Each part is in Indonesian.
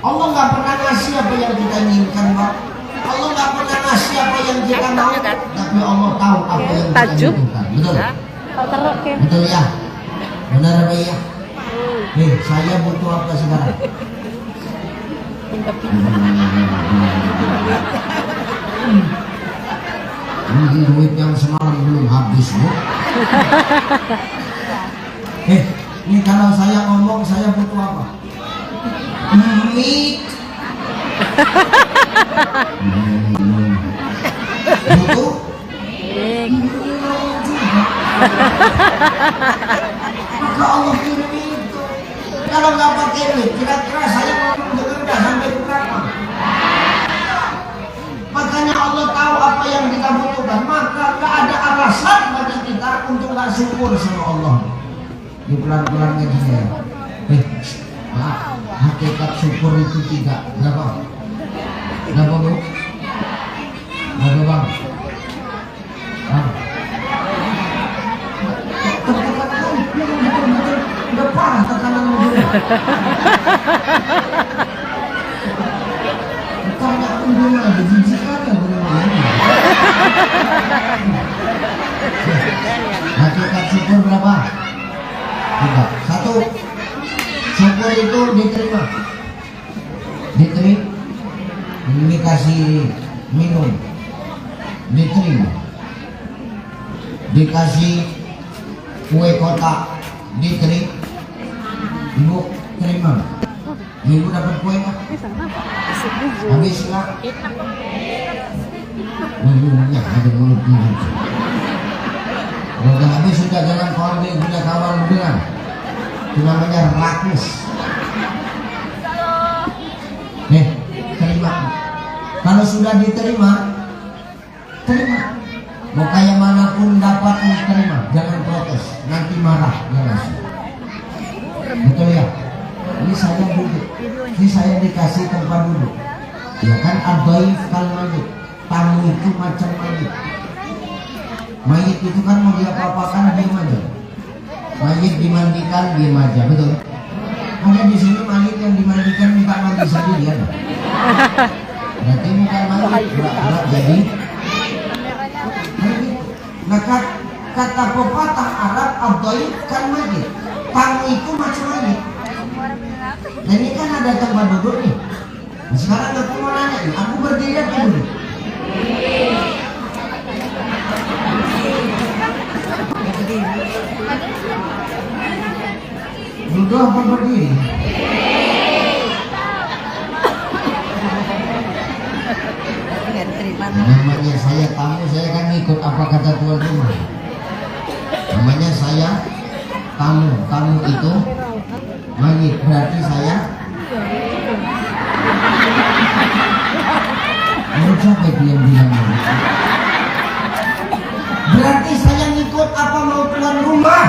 Allah nggak pernah ngasih apa yang kita inginkan, Pak. Allah nggak pernah ngasih apa yang kita mau, tapi Allah tahu apa yang kita butuhkan. Betul? Betul ya? Benar apa ya? Saya butuh apa sekarang? Ini duit yang semalam belum habis, Bu. Ini kalau saya ngomong, saya butuh apa? Mik. Butuh? Maka Allah kirim itu. Kalau nggak pakai mik, kira-kira saya ngomong dengan udah sampai berapa? Makanya Allah tahu apa yang kita butuhkan, maka nggak ada alasan bagi kita untuk nggak syukur sama Allah. Di pelan-pelan ngaji saya. Hakikat syukur itu tidak. Kenapa? Kenapa, Bu? Kenapa, Bang? Udah parah tekanan mobil. Tanya dulu lagi, jijikan ya benar-benar. Hakikat syukur berapa? 3. 1. Syukur itu diterima. Diterima. Ini kasih minum. Diterima. Dikasih kue kotak. Diterima. Ibu terima. Ibu dapat kue nggak? Habis nggak? Mulutnya ada mulutnya. Kalau udah habis sudah jalan keluar dia punya kawan bilang. Itu namanya rakus. Terima. Kalau sudah diterima, terima. Mau kayak manapun dapat diterima, jangan protes. Nanti marah, jangan. Betul ya? Ini saya duduk. Ini saya dikasih tempat duduk. Ya kan abaif kal mayit. Tamu itu macam mayit. Mayit itu kan mau diapa-apakan diam aja. Mayit dimandikan diam aja, betul? Ada di sini mayit yang dimandikan minta mandi sendiri ada. Berarti bukan mayit, berat jadi. Nah kata pepatah Arab abaif kal mayit. Tamu itu macam mayit. Nah ini kan ada tempat duduk nih. Nah, sekarang aku mau nanya nih, aku berdiri atau duduk? Duduk apa berdiri? Namanya saya tamu, saya kan ikut apa kata tuan rumah. Namanya saya tamu, tamu itu mayit, berarti saya menurut siapa diam-diam? Berarti saya ngikut apa mau tuan rumah?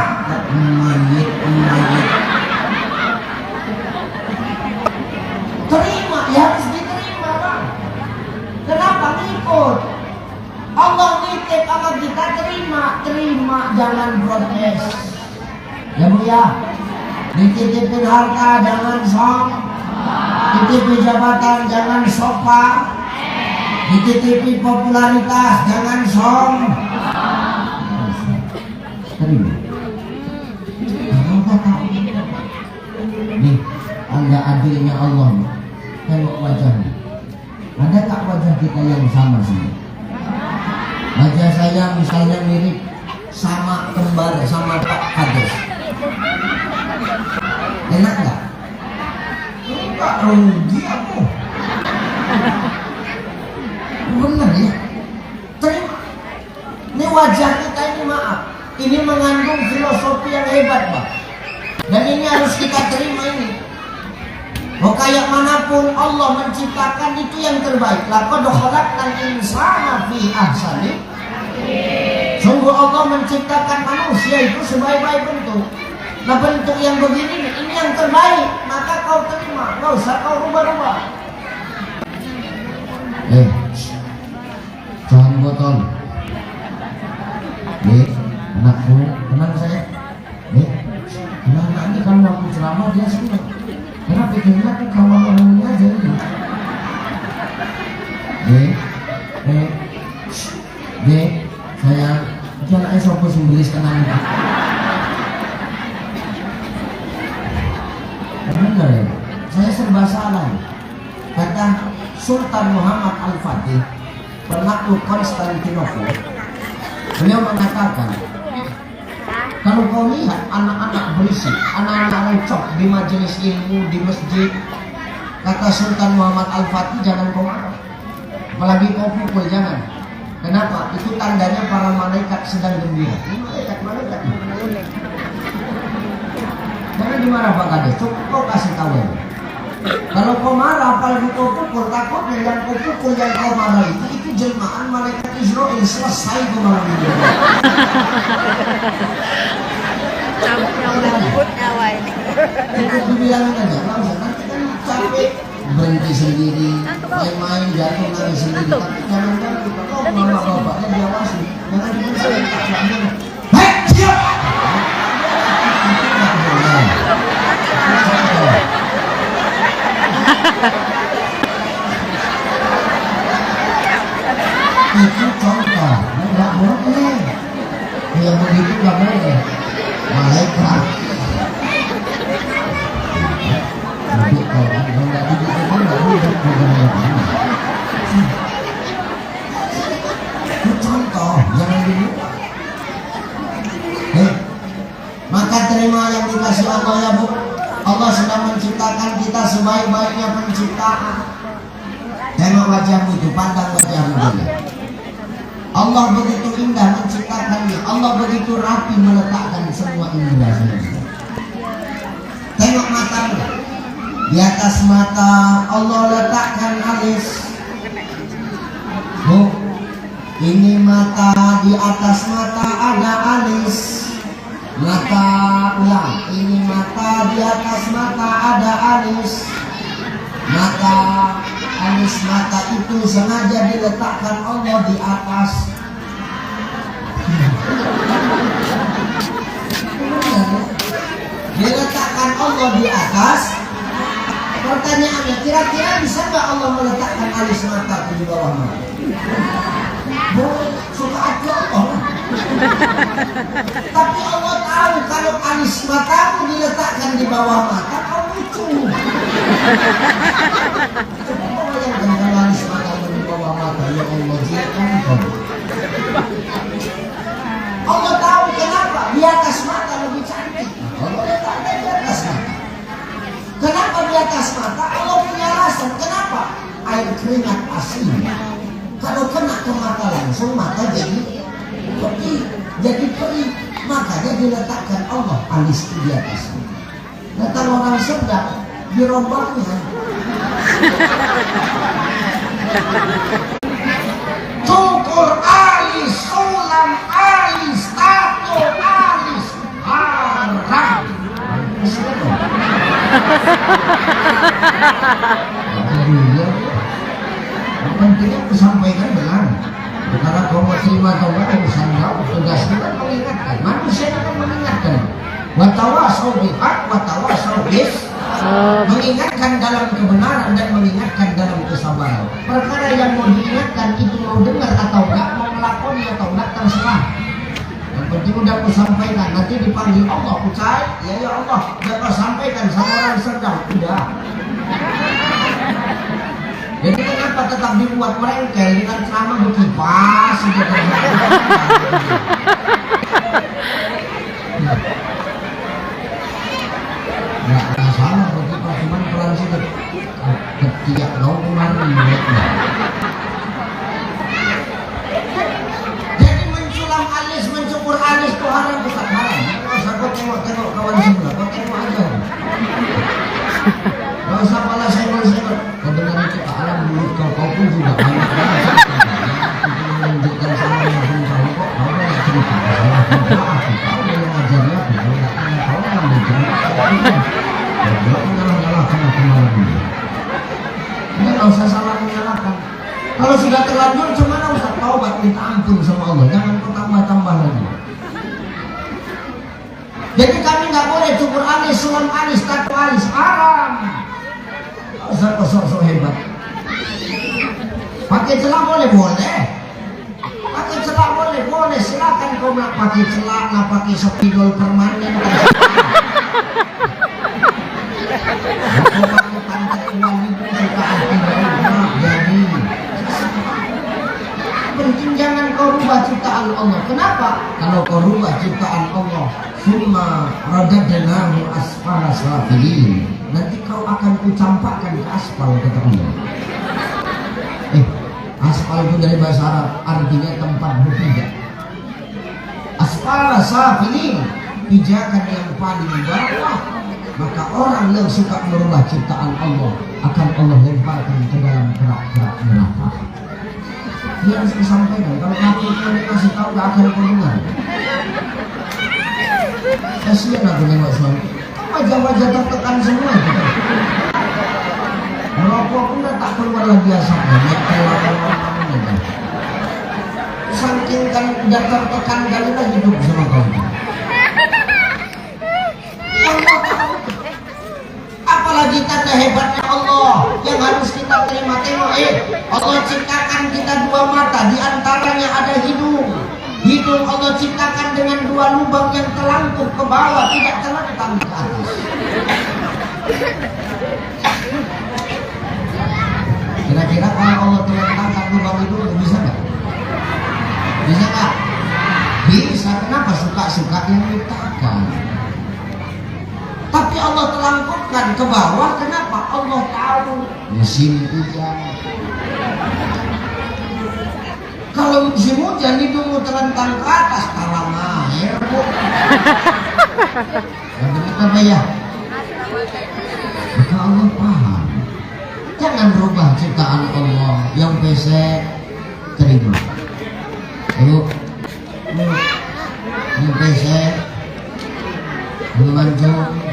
Mayit. Terima, ya harus diterima, Bang. Kenapa ngikut? Allah nitip sama kita, terima, jangan protes. Ya Bu ya, dititipin harta jangan sok, dititipin jabatan jangan sopan, dititipin popularitas jangan som. Terima. Nih, anda adilnya Allah. Tengok wajahnya. Ada tak wajah kita yang sama sih? Wajah saya misalnya mirip sama kembar sama Pak Kades. Enak nggak? Enggak, rugi aku. Benar ya? Terima. Ini wajah kita ini, maaf, ini mengandung filosofi yang hebat, Pak. Dan ini harus kita terima ini. Mau kayak manapun Allah menciptakan itu yang terbaik. Laqad khalaqnal insana fi ahsani. Sungguh Allah menciptakan manusia itu sebaik-baik bentuk. Nah bentuk yang begini ini yang terbaik, maka kau terima, nggak usah kau rubah-rubah. Jangan botol. Anakku, tenang saya. Anak-anak ini kalau aku ceramah dia senang. Karena pikirnya aku kawan orangnya jadi Dek, saya jangan esok pun sumbelis tenang. Benar ya, saya serba salah. Kata Sultan Muhammad Al-Fatih, penakluk Konstantinopel, beliau mengatakan, kalau kau lihat anak-anak berisik, anak-anak recok di majelis ilmu, di masjid, kata Sultan Muhammad Al-Fatih, jangan kau marah, apalagi kau pukul, jangan. Kenapa? Itu tandanya para malaikat sedang gembira. Ini malaikat. Jangan dimarah Pak Kades, cukup kau kasih tahu ya. Kalau kau marah, apalagi kau pukul, takutnya yang kau pukul, yang kau marah itu jelmaan malaikat Israel, selesai kau malam ini. Cukup dibilangin aja, nggak usah, nanti kan capek, berhenti sendiri, main-main, jatuh nangis sendiri. Tapi jangan kau mama bapaknya diawasi, jangan dibersihkan takutnya. Hei, siap! Itu contoh, nggak boleh. Yang begitu nggak boleh. Malaikat. Tapi kalau nggak begitu kan nggak boleh. Itu contoh, jangan dulu. Maka terima yang dikasih Allah ya Bu. Allah sudah menciptakan kita sebaik-baiknya penciptaan. Tengok wajahmu itu, pandang wajahmu dulu. Allah begitu indah menciptakannya. Allah begitu rapi meletakkan semua indera. Tengok matamu. Di atas mata Allah letakkan alis. Bu, ini mata, di atas mata ada alis. Mata ulang, ini mata, di atas mata ada alis. Mata, alis mata itu sengaja diletakkan Allah di atas. Diletakkan Allah di atas. Pertanyaannya, kira-kira bisa nggak Allah meletakkan alis mata di bawah mata? Boleh, suka aja Allah. Tapi Allah tahu kalau alis matamu diletakkan di bawah mata, kau lucu. Coba bayangkan kalau alis matamu di bawah mata, ya Allah, jiakan kau. Allah tahu kenapa di atas mata lebih cantik. Allah letakkan di atas mata. Kenapa di atas mata? Allah punya alasan. Kenapa? Air keringat asin. Kalau kena ke mata langsung, mata jadi putih, jadi perih. Makanya diletakkan Allah alis di atas. Nah kalau orang sedang dirombaknya. Cukur alis, sulam alis, tato alis, haram. Pentingnya aku sampaikan benar. Karena kau mau terima atau enggak urusan kau, tugasnya kan mengingatkan. Manusia akan mengingatkan. Watawasau bil haq, watawasau bis. Mengingatkan dalam kebenaran dan mengingatkan dalam kesabaran. Perkara yang mau diingatkan itu mau dengar atau enggak, mau melakoni atau enggak, terserah. Yang penting udah aku sampaikan. Nanti dipanggil Allah, ucai, ya Allah, udah kau sampaikan sama orang sedang, udah. Jadi kenapa tetap dibuat merengkel dengan ceramah berkipas gitu. Nggak masalah berkipas, cuman peran situ ketiak kau kemarin. Jadi menculam alis, mencukur alis itu haram bukan haram. Masa kau tengok kawan sebelah, kau tengok aja. Gak usah pala senggol-senggol. Kau dengar itu ke alam mulut kau pun juga banyak banget. Itu menunjukkan sama yang pun tahu kok. Kau yang cerita salah kau yang ngajarnya. Kau yang mencerita. Kau menyalahkan aku malam ini. Ini gak usah salah menyalahkan. Kalau sudah terlanjur cuma gak usah taubat, minta ampun sama Allah. Jangan kau tambah-tambah lagi. Jadi kami gak boleh cukur alis, sulam alis, tato alis, haram. Sok hebat. Pakai celak boleh, boleh. Pakai celak boleh, boleh. Silakan kau nak pakai celak, nak pakai spidol permanen. Kau pakai pantat uang itu suka jadi. Penting jangan kau rubah ciptaan Allah. Kenapa? Kalau kau rubah ciptaan Allah, summa radadnahu asfala safilin. Nanti kau akan kucampakkan ke aspal, kata Allah. Aspal itu dari bahasa Arab, artinya tempat berpijak. Asfala safilin, pijakan yang paling bawah. Maka orang yang suka merubah ciptaan Allah akan Allah lemparkan ke dalam kerak-kerak neraka. Dia harus disampaikan. Kalau aku kasih tahu gak akan kau dengar. Kasihan aku nengok suami. Wajah-wajah tertekan semua. Merokok pun tak keluar lagi asapnya. Saking kan udah tertekan kali lah hidup sama kau. Apalagi tanda hebatnya Allah yang harus kita terima. Tengok, Allah ciptakan kita dua mata, di antaranya ada hidung. Hidung Allah ciptakan dengan dua lubang yang terlangkup ke bawah, tidak terlentang ke atas. Kira-kira kalau Allah terlentangkan lubang itu bisa nggak? Bisa nggak? Bisa. Kenapa? Suka-suka yang menciptakan. Tapi Allah terlangkupkan ke bawah. Kenapa? Allah tahu musim hujan. Kalau musim hujan hidungmu terlentang ke atas, talang air. Begitu apa ya? Maka Allah paham. Jangan rubah ciptaan Allah yang pesek terima. Ayo, yang pesek, memancung.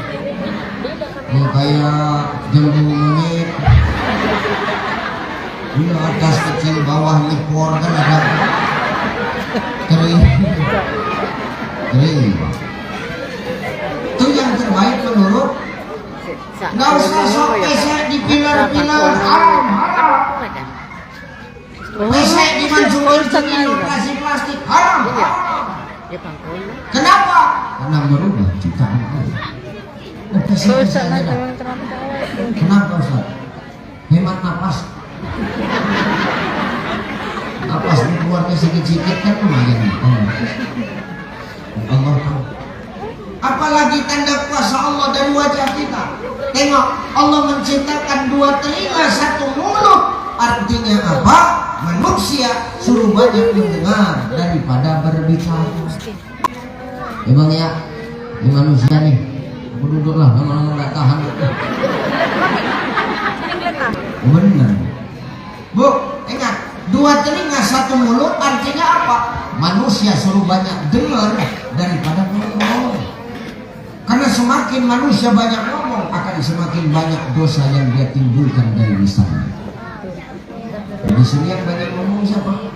Kayak jambu monyet, ini atas kecil bawah nyepor kan ada kering. Itu yang terbaik menurut. Nggak usah sok pesek di pilar-pilar, haram. Pesek dimancungin di plastik, haram. Kenapa? Karena merubah ciptaan Allah. Kenapa Ustaz? Hemat napas. Napas keluarnya sedikit-sedikit kan lumayan. Allah tahu. Apalagi tanda kuasa Allah dari wajah kita. Tengok, Allah menciptakan dua telinga, satu mulut. Artinya apa? Manusia suruh banyak mendengar daripada berbicara. Emang ya, ini manusia nih. Aku duduklah, lama-lama gak tahan. Benar. Bu, ingat, dua telinga satu mulut artinya apa? Manusia suruh banyak dengar daripada ngomong. Karena semakin manusia banyak ngomong, akan semakin banyak dosa yang dia timbulkan dari lisannya. Di sini yang banyak ngomong siapa?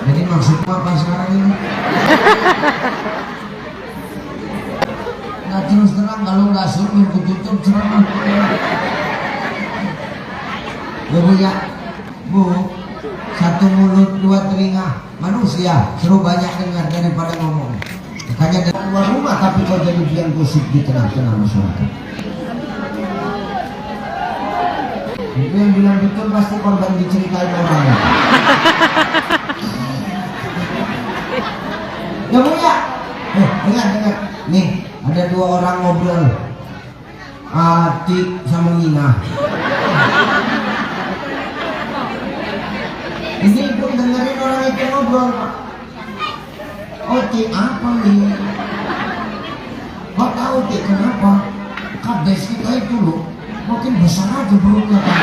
Jadi maksudnya apa sekarang ini? Nggak terus terang, kalau nggak suruh tutup ceramah. Bu ya, Bu, satu mulut dua telinga, manusia suruh banyak dengar daripada ngomong. Makanya dari luar rumah tapi kau jadi biang gosip di tengah-tengah masyarakat. Itu yang bilang betul pasti korban diceritain orang. Ya Bu ya, dengar. Nih ada dua orang ngobrol, Atik sama Nina. Ini ibu dengerin orang itu ngobrol. Tik apa nih? Kau tahu Tik kenapa? Kades kita itu loh makin besar aja perutnya kan.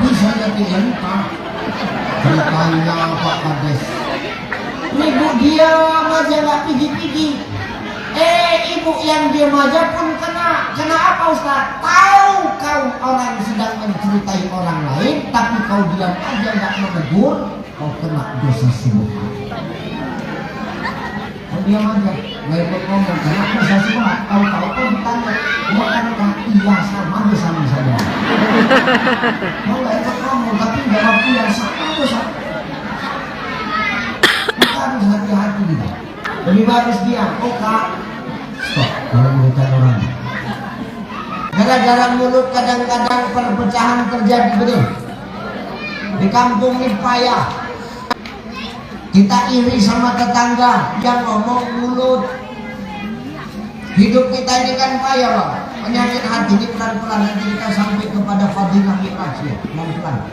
Bisa jadi entah ceritanya Pak Kades. Ini Bu diam aja gak pigi-pigi. Ibu yang diam aja pun kena apa Ustaz? Tahu Kalau kau orang sedang menceritai orang lain, tapi kau diam aja nggak menegur, kau kena dosa subhat. Kau diam aja, nggak ikut ngomong, karena dosa subhat. Tahu-tahu kau ditanya, bukankah iya sama dosa saya? Kau nggak ikut ngomong, tapi jawab iya sama dosa. Maka harus hati-hati gitu. Lebih bagus diam. Oh kak, stop. Kalau mengucapkan orang. Gara-gara mulut kadang-kadang perpecahan terjadi, betul. Di kampung ini payah. Kita iri sama tetangga yang ngomong mulut. Hidup kita ini kan payah, Pak. Penyakit hati ini pelan-pelan nanti kita sampai kepada fadilah mi'raj ya, pelan-pelan.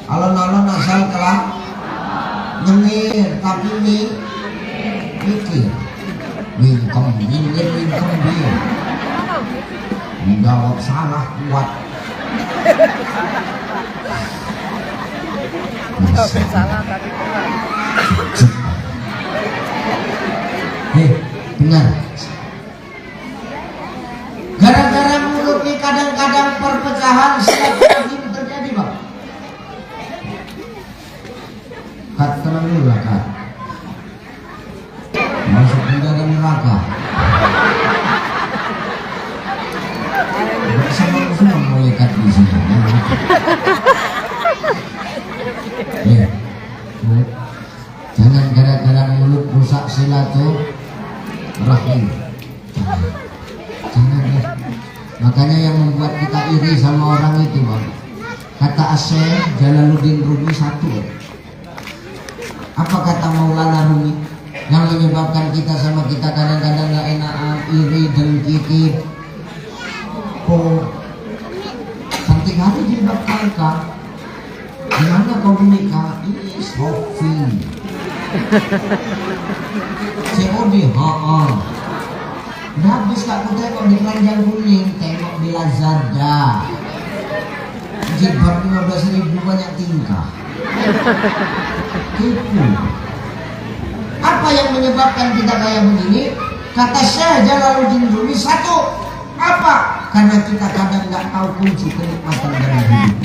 Alon-alon asal kelak nyengir, tapi mikir. Wingkem dia. Menjawab salah kuat. Salah tadi. Dengar. Gara-gara mulut nih kadang-kadang perpecahan silaturahim terjadi, Bang. Kat, tenang dulu lah, Kat. Masuk penjara neraka. Semua malaikat di sini. Ya, jangan gara-gara mulut rusak silaturahim. Jangan ya. Makanya yang membuat kita iri sama orang itu, Bang. Kata Syekh Jalaluddin Rumi satu. Apa kata Maulana Rumi? Yang menyebabkan kita sama kita kadang-kadang gak enakan, iri, dengki, cantik hari jilbab kakak. Gimana kau menikah? Ini shopping. COD, udah habis kak, aku tengok di keranjang kuning, tengok di Lazada. Jilbab 15.000 banyak tingkah. Gitu. Apa yang menyebabkan kita kayak begini? Kata Syekh Jalaluddin Rumi satu. Apa? Karena kita kadang nggak tahu kunci kenikmatan dalam hidup.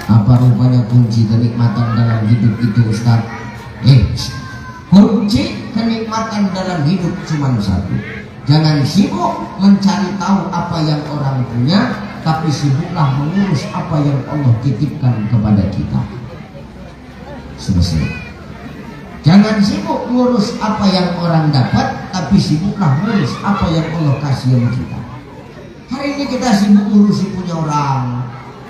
Apa rupanya kunci kenikmatan dalam hidup itu, Ustaz? Kunci kenikmatan dalam hidup cuma satu. Jangan sibuk mencari tahu apa yang orang punya, tapi sibuklah mengurus apa yang Allah titipkan kepada kita. Selesai. Jangan sibuk ngurus apa yang orang dapat, tapi sibuklah ngurus apa yang Allah kasih sama kita. Hari ini kita sibuk ngurusi punya orang,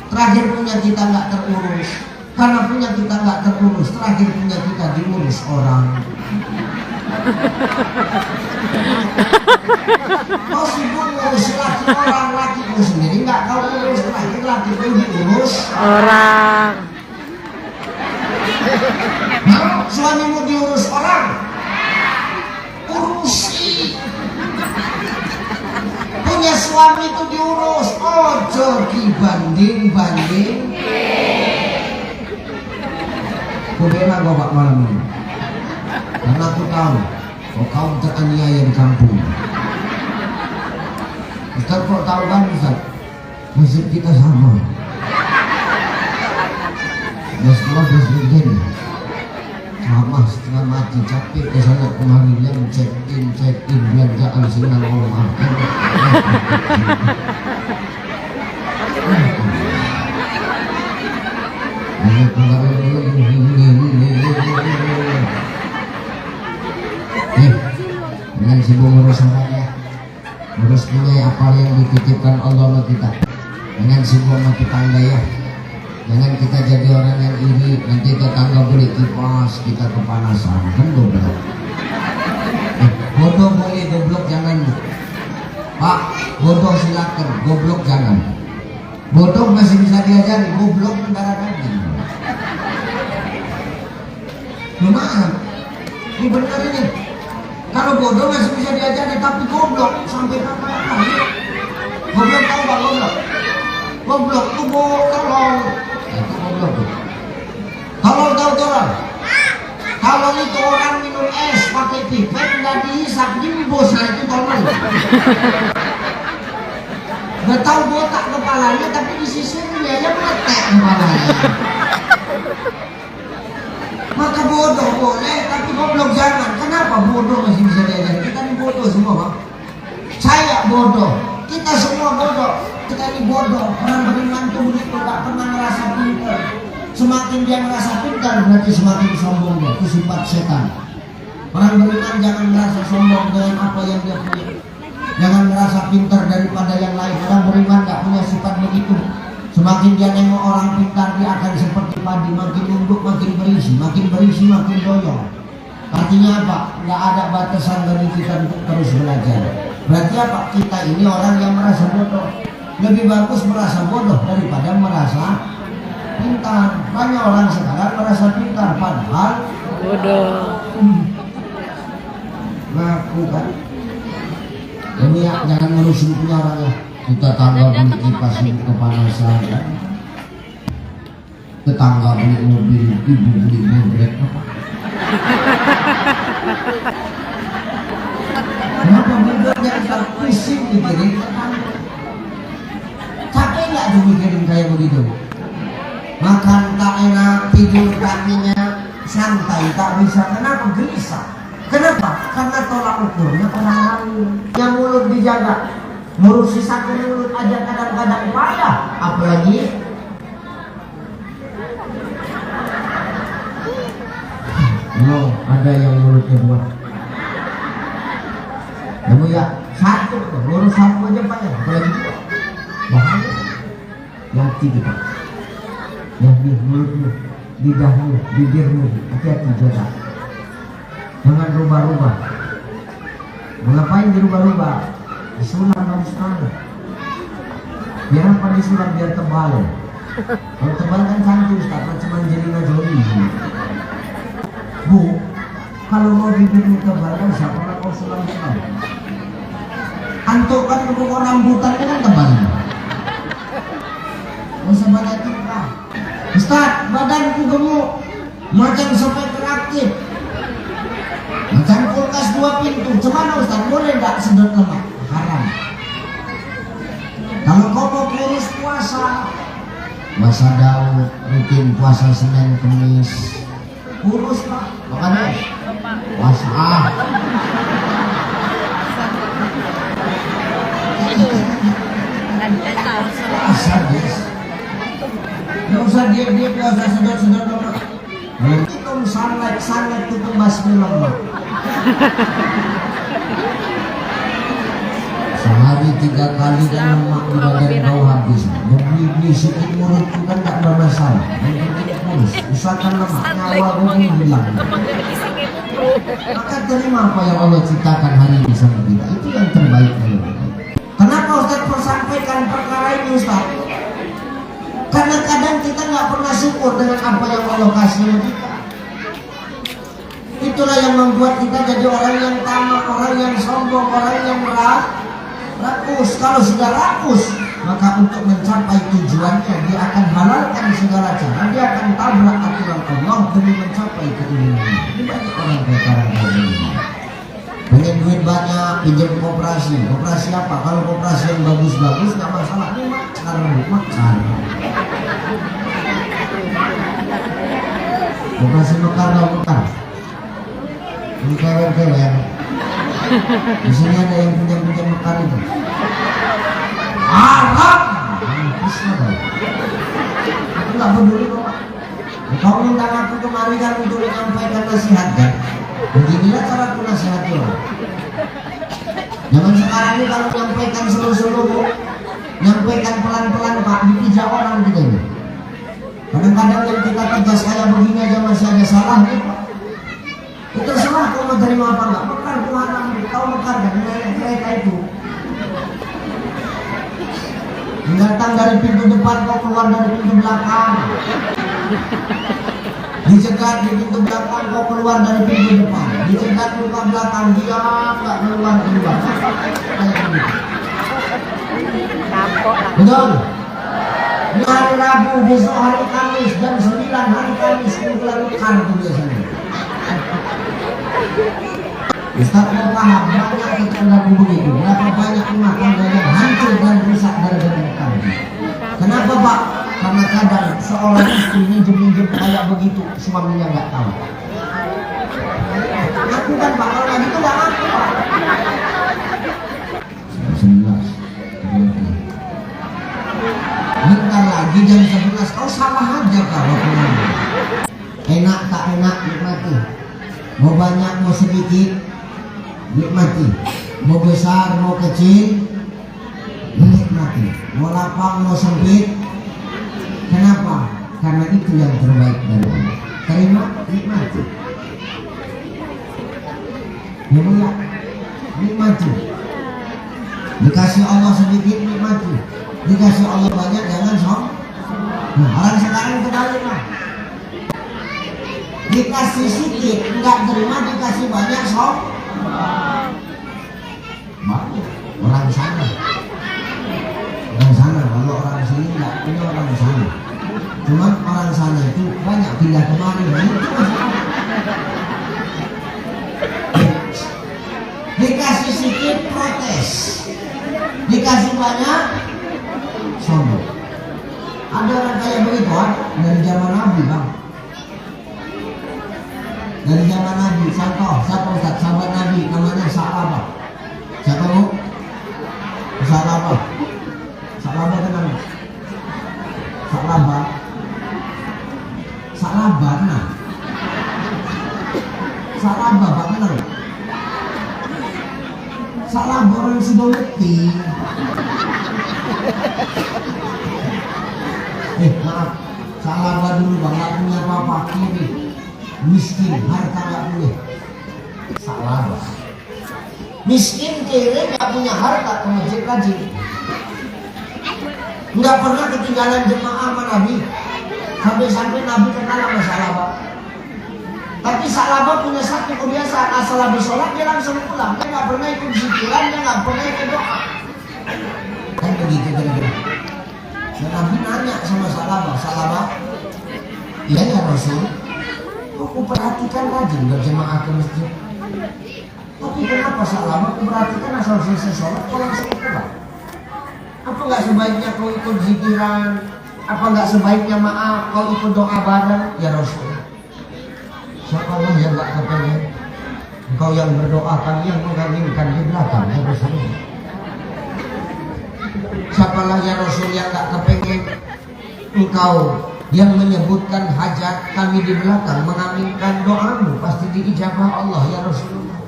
terakhir punya kita nggak terurus. Karena punya kita nggak terurus, terakhir punya kita diurus orang. Kau sibuk ngurus laki orang, lakimu sendiri nggak tahu ngurus, terakhir lakimu diurus orang. Mau suamimu diurus orang? Urusi. Punya suami itu diurus. Ojo dibanding-banding. Kubela gua Pak malam ini. Karena aku tahu kau teraniaya di kampung. Ustaz kok tahu kan Ustaz? Nasib kita sama. Setelah begini, lama setengah mati, capek kesana kemari, yang check in belanjaan senang rumah. Dengan sibuk ngurus orangnya, ngurus punya apa yang dititipkan Allah sama kita. Dengan sibuk sama tetangga ya. Jangan kita jadi orang yang iri, nanti tetangga beli kipas, kita kepanasan, kan goblok. Bodoh boleh, goblok jangan. Pak, bodoh silakan, goblok jangan. Bodoh masih bisa diajari, goblok darah daging. Lumayan, ini benar ini. Kalau bodoh masih bisa diajari, tapi goblok sampai kapan? Goblok tahu Pak goblok? Goblok tuh tolong. Itu goblok tuh. Tolong tahu tolong. Kalau itu orang minum es pakai pipet nggak dihisap, dimbus, nah itu tolong. Gak tahu botak kepalanya, tapi di sisinya aja meletek kepalanya. Maka bodoh boleh, tapi goblok jangan. Kenapa bodoh masih bisa diajar? Kita ini bodoh semua, Bang. Saya bodoh, kita semua bodoh. Kita ini bodoh. Orang beriman itu begitu, gak pernah merasa pintar. Semakin dia merasa pintar, berarti semakin sombong dia. Itu sifat setan. Orang beriman jangan merasa sombong dengan apa yang dia punya. Jangan merasa pintar daripada yang lain. Orang beriman gak punya sifat begitu. Semakin dia nengok orang pintar, dia akan seperti padi, makin nunduk, makin berisi, makin doyong. Artinya apa? Nggak ada batasan bagi kita untuk terus belajar. Berarti apa? Kita ini orang yang merasa bodoh. Lebih bagus merasa bodoh daripada merasa pintar. Banyak orang sekarang merasa pintar, padahal bodoh. Ngaku kan? Ini ya, jangan ngurusin punya orang ya. Kita tangga beli kipas untuk kepanasan kan? Tetangga beli mobil, ibu beli mobil. Kenapa mobilnya kita pusing mikirin? Capek nggak tuh mikirin kayak begitu? Makan tak enak, tidur kakinya santai, tak bisa. Kenapa gelisah? Kenapa? Karena tolak ukurnya orang lain. Yang mulut dijaga, ngurusi satu mulut aja kadang-kadang payah, apalagi ada yang mulutnya dua. Kamu ya satu, ngurus satu aja payah, apalagi dua. Bahaya. Yang tiga, yang di mulutmu, lidahmu, bibirmu, hati-hati jaga. Jangan rubah-rubah. Mengapain dirubah-rubah? Disulam harus tahu. Biar apa disulam? Biar tebal. Kalau tebal kan cantik, Ustaz, macam Angelina Jolie. Bu, kalau mau bibirmu tebal kan siapa nak kau sulam-sulam? Antuk kan kebun rambutan kan tebal. Gak usah banyak tingkah. Ustaz, badanku gemuk, macam sampai teraktif. Macam kulkas 2 pintu, cemana Ustaz? Boleh gak sedot lemak? Haram. Kalau kau mau kurus puasa Daud, rutin puasa Senin Kemis, kurus lah, makanya puasa. Puasa guys, nggak usah diet, nggak usah sedot lemak. Hitung sangat itu basmi lemak. Sehari 3 kali dan lemak di badan kau habis. Beli sedikit muridku kan tak ada masalah. Yang penting kurus, usahakan lemaknya awal gue bilang. Maka terima apa yang Allah ciptakan hari ini sama kita. Itu yang terbaik. Kenapa Ustaz persampaikan perkara ini Ustaz? Karena kadang kita nggak pernah syukur dengan apa yang Allah kasih kita. Itulah yang membuat kita jadi orang yang tamak, orang yang sombong, orang yang rakus. Kalau sudah rakus, maka untuk mencapai tujuannya dia akan halalkan segala cara. Dia akan tabrak aturan Allah demi mencapai keinginannya. Ini banyak orang kayak sekarang ini. Pengen duit banyak, pinjam koperasi. Koperasi apa? Kalau koperasi yang bagus-bagus nggak masalah. Ini makan. Koperasi mekar. Ini kewer. Di sini ada yang pinjam mekar itu. Arab. Aku nggak peduli kok. Kau undang aku kemari kan untuk menyampaikan nasihat kan. Beginilah cara aku nasihati orang. Zaman sekarang ini kalau menyampaikan slow-slow, menyampaikan pelan-pelan Pak, dipijak orang kita ini. Kadang-kadang yang kita tegas kayak begini aja masih ada salahnya Pak. Itu salah, kau mau terima apa enggak? Mekar itu haram, kau mekar dan naik kereta itu. Datang dari pintu depan, kau keluar dari pintu belakang. Dicegat di pintu belakang, kau keluar dari pintu depan. Dicegat buka belakang, dia nggak keluar. Betul? Ini hari Rabu, besok hari Kamis, jam 9 hari Kamis, kumpulan mekar itu biasanya. Ustaz mau paham, banyak tetangga begitu. Berapa banyak rumah tangga yang hancur dan rusak gara-gara seolah istri minjem kayak begitu, suaminya nggak tahu. Aku kan Pak, kalau lagi itu nggak aku Pak. 11. Bentar lagi jam 11, kau salah aja kalau pulang. Enak tak enak, nikmati. Mau banyak mau sedikit, nikmati. Mau besar mau kecil, nikmati. Mau lapang mau sempit. Kenapa? Karena itu yang terbaik dari Allah. Terima, nikmati. Ya mulia, nikmati. Dikasih Allah sedikit, nikmati. Dikasih Allah banyak, jangan sok. Nah, orang sekarang kebalik mah. Dikasih sedikit, enggak terima. Dikasih banyak, sok. Banyak. Orang sana. Orang sana, kalau orang sini enggak punya orang sana. Cuman orang sana itu banyak pindah kemari. Nah, itu masalah. Dikasih sedikit, protes. Dikasih banyak, sombong. Ada orang kayak begitu kan? Dari zaman Nabi bang. Dari zaman Nabi, contoh, siapa Ustaz? Sahabat Nabi, namanya Sa'labah. Siapa bu? Sa'labah. Sa'labah kenal? Sa'labah. Sa'labah kenal? Sa'labah pak kenal? Sa'labah orang Sidoweti. Maaf, Sa'labah dulu bang, gak punya apa-apa, kiri, miskin, harta gak punya. Sa'labah miskin, kiri, gak punya harta, ke masjid rajin, gak pernah ketinggalan jemaah sama Nabi, sampai-sampai Nabi kenal sama Sa'labah. Tapi Sa'labah punya satu kebiasaan, asal habis sholat dia langsung pulang. Dia gak pernah ikut zikiran, dia gak pernah ikut doa. Kan begitu kira-kira. Dan Nabi nanya sama Sa'labah, Sa'labah, iya ya Rasul, aku perhatikan rajin berjemaah ke masjid. Tapi kenapa Sa'labah aku perhatikan asal selesai sholat kau langsung pulang? Apa nggak sebaiknya kau ikut zikiran? Apa nggak sebaiknya maaf kau ikut doa bareng? Ya Rasul, siapa yang nggak kepengen? Engkau yang berdoa, kami yang mengaminkan di belakang. Ya Rasul, siapalah ya Rasul yang gak kepengen engkau yang menyebutkan hajat, kami di belakang mengaminkan doamu, pasti diijabah Allah ya Rasulullah.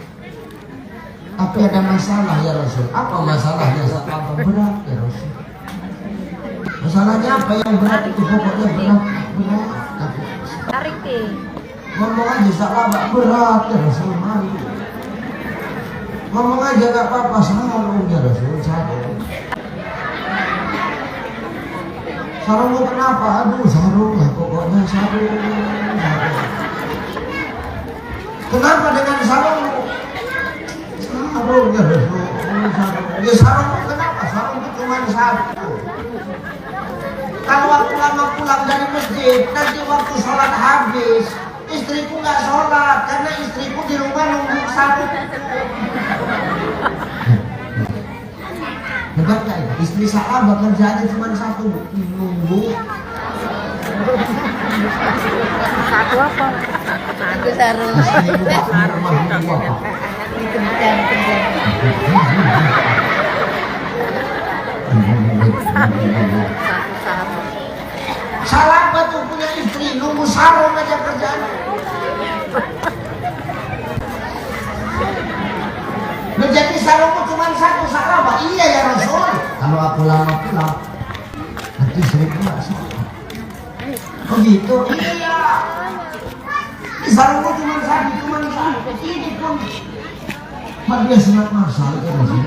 Tapi ada masalah ya Rasul. Apa masalahnya? Apa berat ya Rasul? Masalahnya apa yang berat itu? Pokoknya berat. Tarik deh. Ngomong aja Sa'labah berat ya Rasul, mari. Ngomong aja gak apa-apa, sarung ya Rasul, sarung. Sarungmu kenapa? Aduh sarung lah, pokoknya sarung. Kenapa dengan sarungmu? Sarung ya Rasul, sarung. Ya sarungmu kenapa? Sarungmu cuma satu. Kalau waktu lama pulang dari masjid, nanti waktu sholat habis, istriku nggak sholat karena istriku di rumah nunggu sarung. Betul nggak ya? Istri Sa'labah kerjaannya cuma satu, nunggu. Satu apa? Satu sarung. Istriku tak punya rumah nunggu apa? Sa'labah tuh punya istri, nunggu sarung aja kerjaan. Menjadi sarungku cuma satu, Sa'labah. Iya ya Rasul. Kalau aku lama pulang, nanti istriku nggak sholat. Oh gitu? Iya. Sarungku cuma satu. Ini pun Pak dia sunat masal ya Rasul.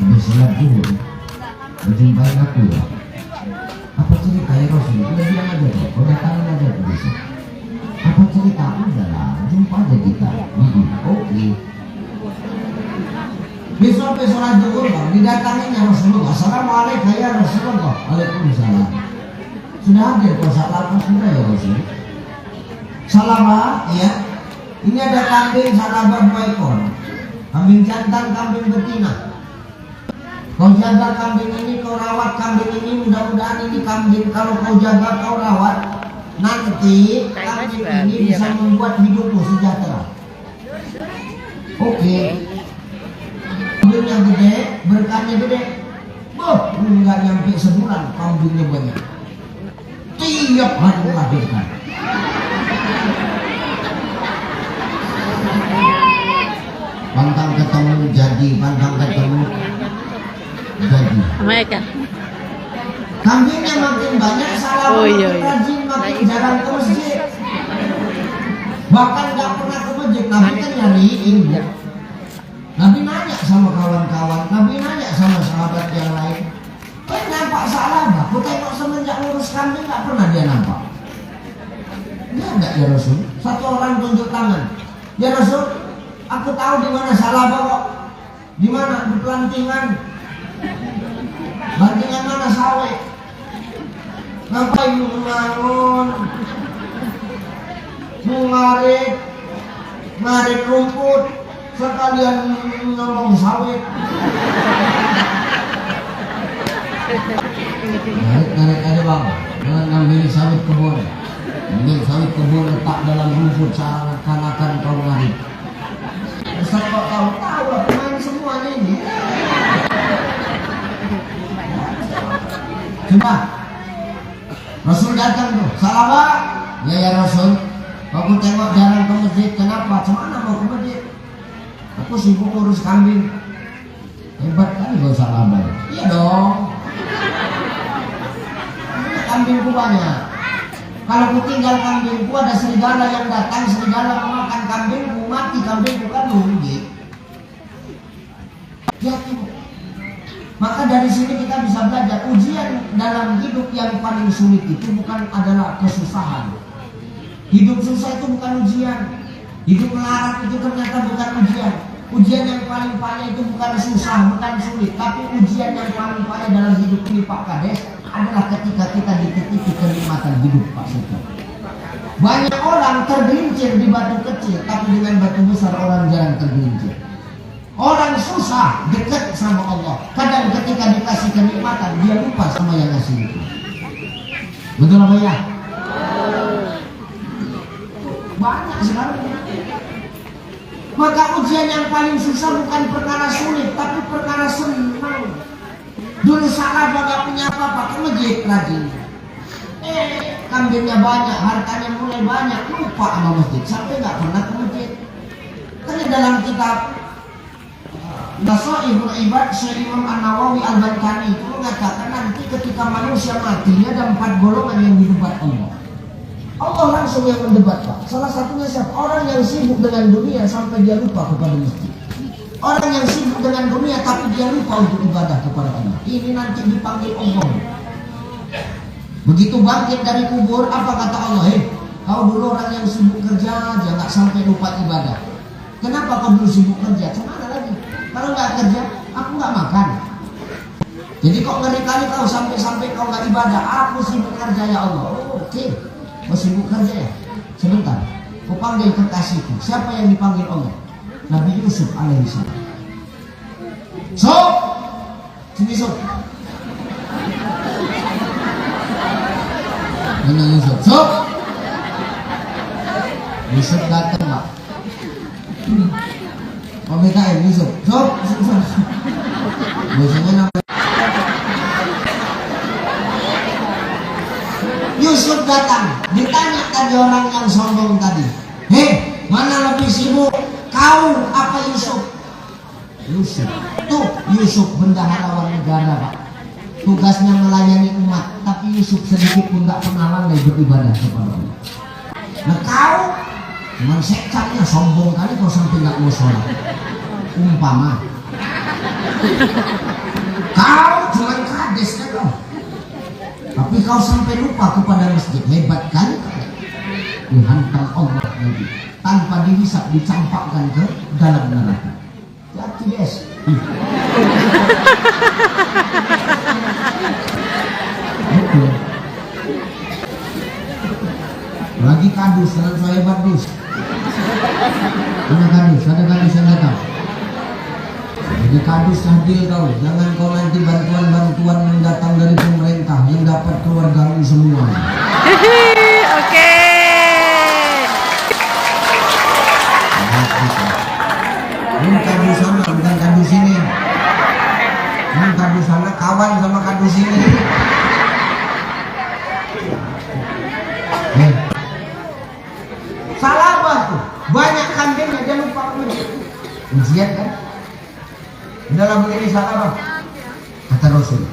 Habis sholat dulu, berjumpai aku ya. Apa cerita ya Rasul? Udah bilang aja deh, udah kangen aja tuh besok. Apa cerita? Udah lah, jumpa aja kita. Oke. Besok sholat zuhur bang, didatanginya Rasulullah. Assalamualaikum ya Rasulullah. Waalaikumsalam. Sudah hadir kok Sa'labah sudah ya Rasul. Sa'labah ya. Ini ada kambing Sa'labah 2 ekor. Kambing jantan, kambing betina. Kau jaga kambing ini, kau rawat kambing ini, mudah-mudahan ini kambing kalau kau jaga, kau rawat, nanti kambing ini bisa membuat hidupmu sejahtera. Oke. Kambing yang gede, berkahnya gede. Enggak nyampe sebulan kambingnya banyak. Tiap hari melahirkan. Pantang ketemu jadi, pantang ketemu jadi. Mereka. Kambingnya makin banyak, salah makin rajin, makin jarang ke masjid. Bahkan gak pernah ke masjid. Nabi kan nyariin ya. Nabi nanya sama kawan-kawan, Nabi nanya sama sahabat yang lain. Kau nampak salah gak? Aku tengok semenjak ngurus kambing gak pernah dia nampak. Dia enggak ya Rasul. Satu orang tunjuk tangan. Ya Rasul, aku tahu di mana salah kok. Di mana? Di pelantingan. Pelantingan mana sawit? Ngapain membangun? Ngarit rumput, sekalian nyolong sawit. Narik aja bang, jangan ngambil sawit kebun. Ambil sawit kebun letak dalam rumput seakan-akan kau ngarit. Ustaz kok tahu main semuanya ini. Coba Rasul datang tuh, salah pak? Ya Rasul, aku tengok jarang ke masjid, kenapa? Cemana mau ke masjid? Aku sibuk urus kambing. Hebat kali kau salah pak? Iya dong. Kambingku banyak. Kalau ku tinggal kambingku ada serigala yang datang, serigala memakan kambingku, mati kambingku kan rugi. Jatuh. Maka dari sini kita bisa belajar ujian dalam hidup yang paling sulit itu bukan adalah kesusahan. Hidup susah itu bukan ujian. Hidup melarat itu ternyata bukan ujian. Ujian yang paling payah itu bukan susah, bukan sulit, tapi ujian yang paling payah dalam hidup ini Pak Kades adalah ketika kita dititipi kenikmatan hidup Pak Suto. Banyak orang tergelincir di batu kecil, tapi dengan batu besar orang jarang tergelincir. Orang susah dekat sama Allah. Kadang ketika dikasih kenikmatan dia lupa sama yang ngasih itu. Betul apa ya? Banyak sekarang. Maka ujian yang paling susah bukan perkara sulit, tapi perkara senang. Dulu salah gak punya apa-apa, ke masjid rajin. Kambingnya banyak, hartanya mulai banyak, lupa sama masjid, sampai gak pernah ke masjid. Karena dalam kitab Nasaihul Ibad, Syekh Imam An-Nawawi Al-Bantani itu mengatakan nanti ketika manusia mati ada 4 golongan yang didebat Allah. Allah langsung yang mendebat Pak. Salah satunya siapa? Orang yang sibuk dengan dunia sampai dia lupa kepada masjid. Orang yang sibuk dengan dunia tapi dia lupa untuk ibadah kepada Allah. Ini nanti dipanggil Allah. Begitu bangkit dari kubur, apa kata Allah? Kau dulu orang yang sibuk kerja, jangan sampai lupa ibadah. Kenapa kau dulu sibuk kerja? Cemana lagi? Kalau nggak kerja, aku nggak makan. Jadi kok ngeri kali kau sampai kau nggak ibadah. Aku sibuk kerja ya Allah. Oke. Kau sibuk kerja ya? Sebentar. Kau panggil kekasihku. Siapa yang dipanggil Allah? Nabi Yusuf alaihissalam. Sob, sini Sob. Mana Yusuf? Sob. Yusuf datang Pak. PKM Yusuf. Sob. Biasanya nama Yusuf datang, ditanya tadi orang yang sombong tadi, mana lebih sibuk, kau apa Yusuf? Yusuf, tuh Yusuf bendaharawan negara Pak, tugasnya melayani umat, tapi Yusuf sedikit pun gak pernah lalai beribadah kepada Allah. Nah kau, cuman sekatnya sombong kali kau sampai gak mau sholat. Umpama kau cuman kades kan kau, tapi kau sampai lupa kepada masjid. Hebat kali dihantam Allah lagi tanpa dihisap, dicampakkan ke dalam neraka. Jadi guys, lagi kadus dengan saya hebat dus. Ada kadus yang datang. Jadi kadus adil kau, jangan kau nanti bantuan-bantuan yang datang dari pemerintah yang dapat keluargamu semua. Oke. Ini kadus sana, bukan kadus ini. Ini kadus sana kawan sama kadus ini. Salah apa tuh? Banyak kambing aja lupa ujian kan? Dalam begini salah apa? Kata Rasul,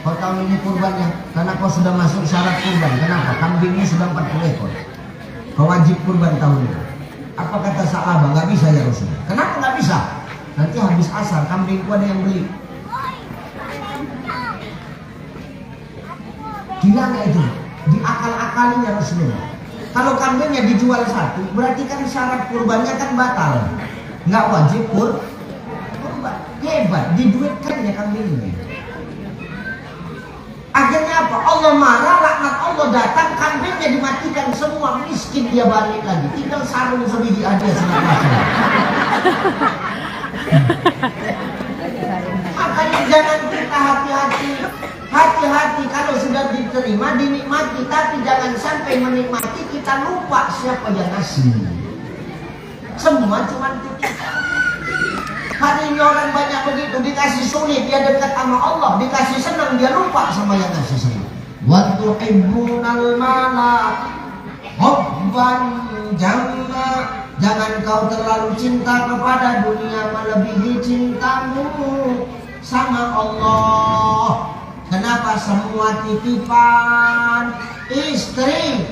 kau tahun ini kurbannya karena kau sudah masuk syarat kurban. Kenapa? Kambingnya sudah 40 ekor. Kau wajib kurban tahun ini. Apa kata sahabat? Nggak bisa ya Rasul. Kenapa nggak bisa? Nanti habis asar kambingku ada yang beli. Gila nggak itu? Diakal-akalinya Rasulullah. Kalau kambingnya dijual satu, berarti kan syarat kurbannya kan batal. Nggak wajib kurban. Hebat, diduitkan ya kambing ini. Akhirnya apa? Allah marah, laknat Allah datang, kambingnya dimatikan semua, miskin dia balik lagi. Tinggal sarung sebiji aja sama pasal. Makanya jangan kita hati-hati. Hati-hati kalau sudah diterima, dinikmati. Tapi jangan sampai menikmati kita lupa siapa yang ngasih. Semua cuma titipan. Hari ini orang banyak begitu, dikasih sulit dia dekat sama Allah, dikasih senang dia lupa sama yang ngasih senang. Wa tuhibbunal mala hubban jamma. Jangan kau terlalu cinta kepada dunia melebihi cintamu sama Allah. Kenapa? Semua titipan istri,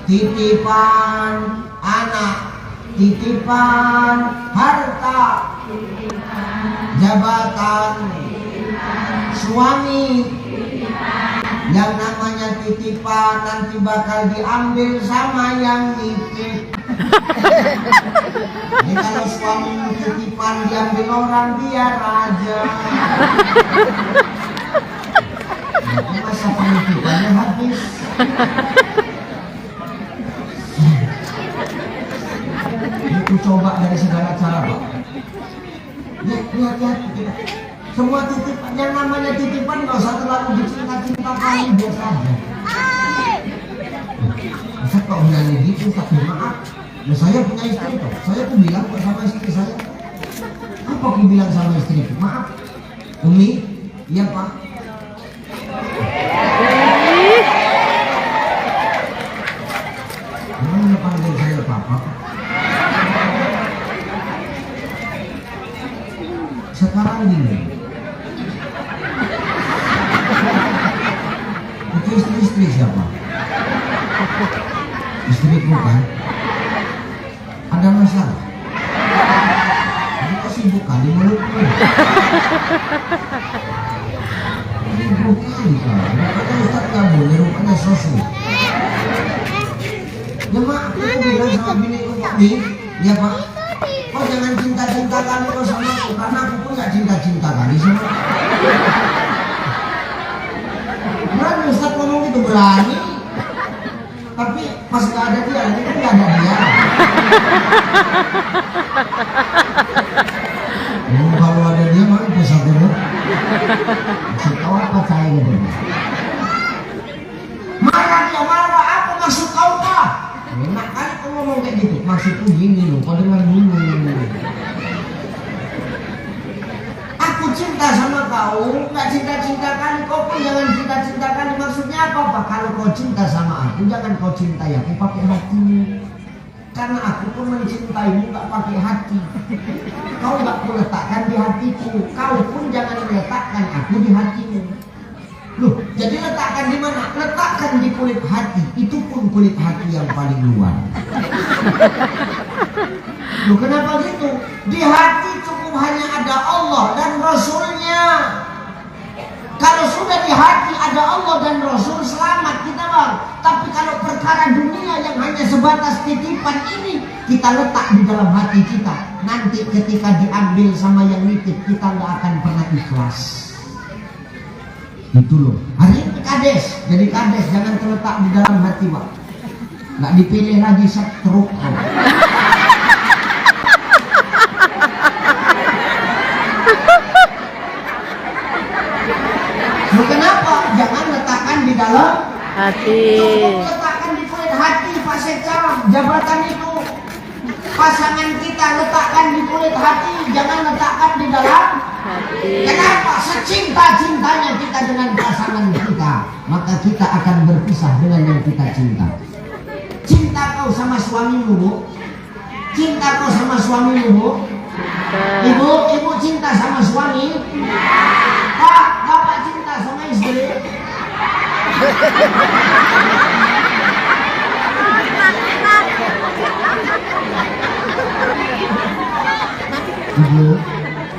titipan anak, titipan harta, jabatan, suami, yang namanya titipan nanti bakal diambil sama yang nitip. Jadi kalau suami titipan diambil orang dia raja. Masa penitipannya habis. Itu coba dari segala cara Pak. Lihat kita. Semua titipan yang namanya titipan nggak usah terlalu dicinta-cintakan, biasa aja. Masa kok bilang gitu, tapi maaf. Ya saya punya istri kok. Saya tuh bilang kok sama istri saya. Apa aku bilang sama istri? Maaf, Umi, iya Pak. Mana panggil saya Papa? Sekarang gini, itu istri siapa? Istriku kan? Ada masalah? Itu sibuk kali mulutku. Sibuk kali kan? Rupanya Ustaz gak boleh, rupanya sosok. Ya mak, aku bilang sama biniku Pak Mi, ya Pak, kau jangan cinta-cinta kali kau sama aku, karena aku pun gak cinta-cinta kali sama aku. Berani Ustaz ngomong itu, berani. Tapi pas gak ada dia, nanti kan gak ada dia. Kalau ada dia mah itu satu loh. Maksud kau apa saya gitu? Marah dia, marah. Apa maksud kau Pak? Enak kali kau ngomong kayak gitu. Maksudku gini loh, kau dengar dulu. Aku cinta sama kau, nggak cinta-cinta kali. Kau pun jangan cinta-cinta kali. Maksudnya apa Pak? Kalau kau cinta sama aku, jangan kau cintai aku pakai hatimu. Karena aku pun mencintaimu nggak pakai hati. Kau nggak perlu letakkan di hatiku. Kau pun jangan letakkan aku di hatimu. Loh, jadi letakkan di mana? Letakkan di kulit hati. Itu pun kulit hati yang paling luar. Loh, kenapa gitu? Di hati cukup hanya ada Allah dan Rasulnya. Kalau sudah di hati ada Allah dan Rasul, selamat kita Bang. Tapi kalau perkara dunia yang hanya sebatas titipan ini kita letak di dalam hati kita, nanti ketika diambil sama yang nitip kita nggak akan pernah ikhlas. Itu loh. Hari ini kades, jadi kades jangan terletak di dalam hati Bang. Nggak dipilih lagi setruk. Oh. Hati. Letakkan di kulit hati Pak Sekam. Jabatan itu pasangan kita letakkan di kulit hati, jangan letakkan di dalam Hati. Kenapa? Secinta-cintanya kita dengan pasangan kita, maka kita akan berpisah dengan yang kita cinta. Cinta kau sama suamimu, Bu? Cinta kau sama suamimu, Bu? Ibu cinta sama suami? Pak, bapak cinta sama istri?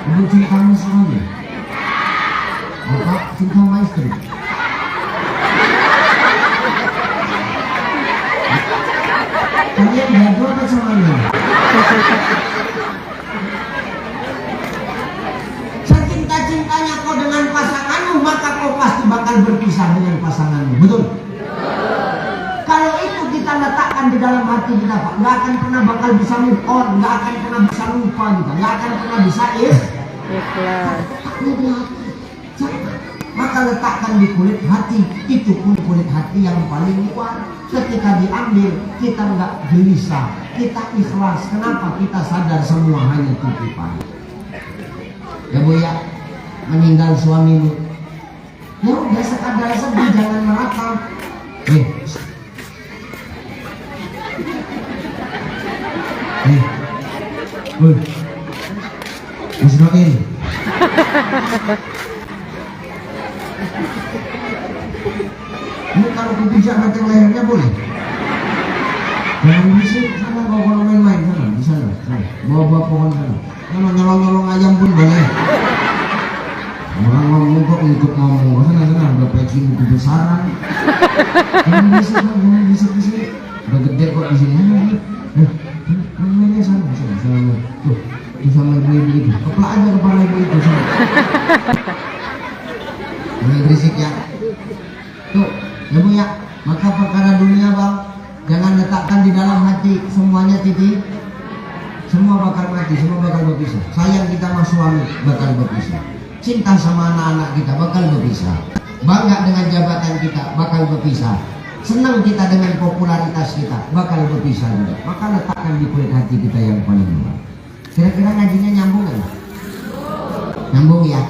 Ibu cinta sama suami? Bapak cinta sama istri? Kalian jago apa semuanya? Secinta-cintanya kau dengan pasanganmu, maka kau pasti bakal berpisah dengan pasanganmu, betul? Kalau itu kita letakkan di dalam hati kita, Pak, nggak akan pernah bakal bisa move on, nggak akan pernah bisa lupa kita, nggak akan pernah bisa Ikhlas. Maka letakkan di kulit hati, itu pun kulit hati yang paling kuat. Ketika diambil, kita nggak gelisah, kita ikhlas. Kenapa? Kita sadar semua hanya titipan. Ya Bu ya, meninggal suamimu, ya udah sekadar sedih, jangan meratap. Israel. Ini kalau kupijak batang lehernya boleh? Jangan bisik, sana kau kalau main-main sana, di sana, bawa-bawa pohon sana. Kalau nyolong-nyolong ayam pun boleh. Orang ngomong kok ikut ngomong, sana udah packing buku besaran. Jangan bisik, udah gede kok di sini. Mainnya sana. Tuh, sama ibu itu. Keplak aja kepala ibu itu sana. Mulai berisik ya. Tuh, ya Bu ya. Maka perkara dunia Bang, jangan letakkan di dalam hati semuanya titik. Semua bakal mati, semua bakal berpisah. Sayang kita sama suami bakal berpisah. Cinta sama anak-anak kita bakal berpisah. Bangga dengan jabatan kita bakal berpisah. Senang kita dengan popularitas kita bakal berpisah juga. Maka letakkan di kulit hati kita yang paling luar. Kira-kira ngajinya nyambung nggak? Nyambung ya.